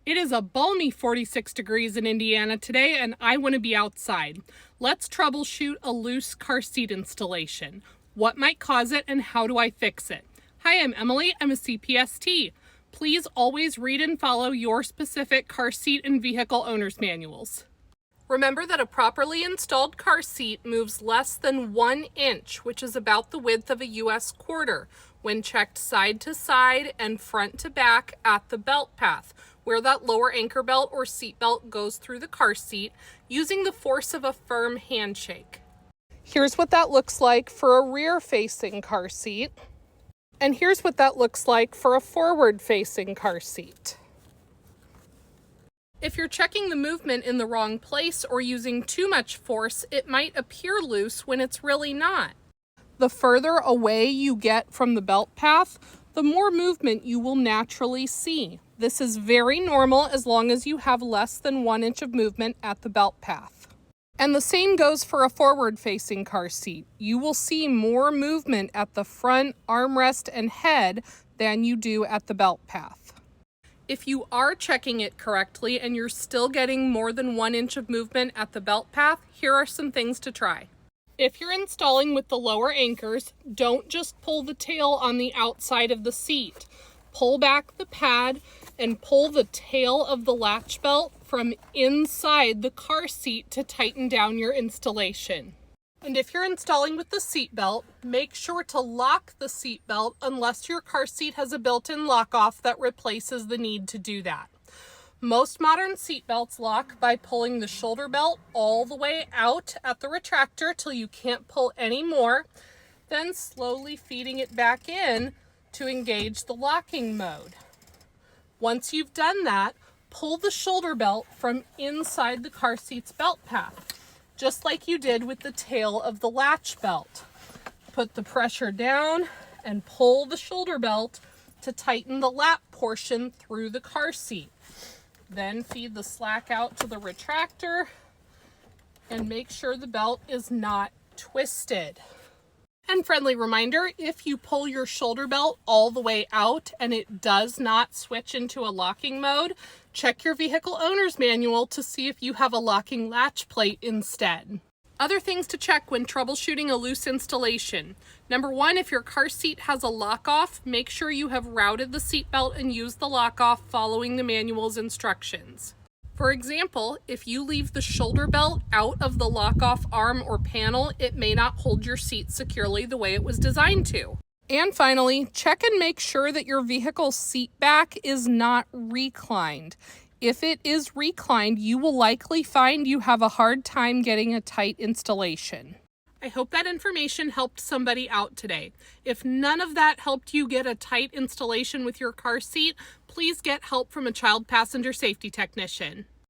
It is a balmy 46 degrees in Indiana today, and I want to be outside. Let's troubleshoot a loose car seat installation. What might cause it and how do I fix it? Hi, I'm Emily. I'm a CPST. Please always read and follow your specific car seat and vehicle owner's manuals. Remember that a properly installed car seat moves less than 1 inch, which is about the width of a U.S. quarter, when checked side to side and front to back at the belt path, where that lower anchor belt or seat belt goes through the car seat, using the force of a firm handshake. Here's what that looks like for a rear-facing car seat, and here's what that looks like for a forward-facing car seat. If you're checking the movement in the wrong place or using too much force, it might appear loose when it's really not. The further away you get from the belt path, the more movement you will naturally see. This is very normal as long as you have less than 1 inch of movement at the belt path. And the same goes for a forward-facing car seat. You will see more movement at the front, armrest, and head than you do at the belt path. If you are checking it correctly and you're still getting more than 1 inch of movement at the belt path, here are some things to try. If you're installing with the lower anchors, don't just pull the tail on the outside of the seat. Pull back the pad and pull the tail of the latch belt from inside the car seat to tighten down your installation. And if you're installing with the seat belt, make sure to lock the seat belt unless your car seat has a built-in lock-off that replaces the need to do that. Most modern seat belts lock by pulling the shoulder belt all the way out at the retractor till you can't pull any more, then slowly feeding it back in to engage the locking mode. Once you've done that, pull the shoulder belt from inside the car seat's belt path, just like you did with the tail of the latch belt. Put the pressure down and pull the shoulder belt to tighten the lap portion through the car seat. Then feed the slack out to the retractor and make sure the belt is not twisted. And friendly reminder, if you pull your shoulder belt all the way out and it does not switch into a locking mode, check your vehicle owner's manual to see if you have a locking latch plate instead. Other things to check when troubleshooting a loose installation. Number 1, if your car seat has a lock-off, make sure you have routed the seat belt and used the lock-off following the manual's instructions. For example, if you leave the shoulder belt out of the lock-off arm or panel, it may not hold your seat securely the way it was designed to. And finally, check and make sure that your vehicle's seat back is not reclined. If it is reclined, you will likely find you have a hard time getting a tight installation. I hope that information helped somebody out today. If none of that helped you get a tight installation with your car seat, please get help from a child passenger safety technician.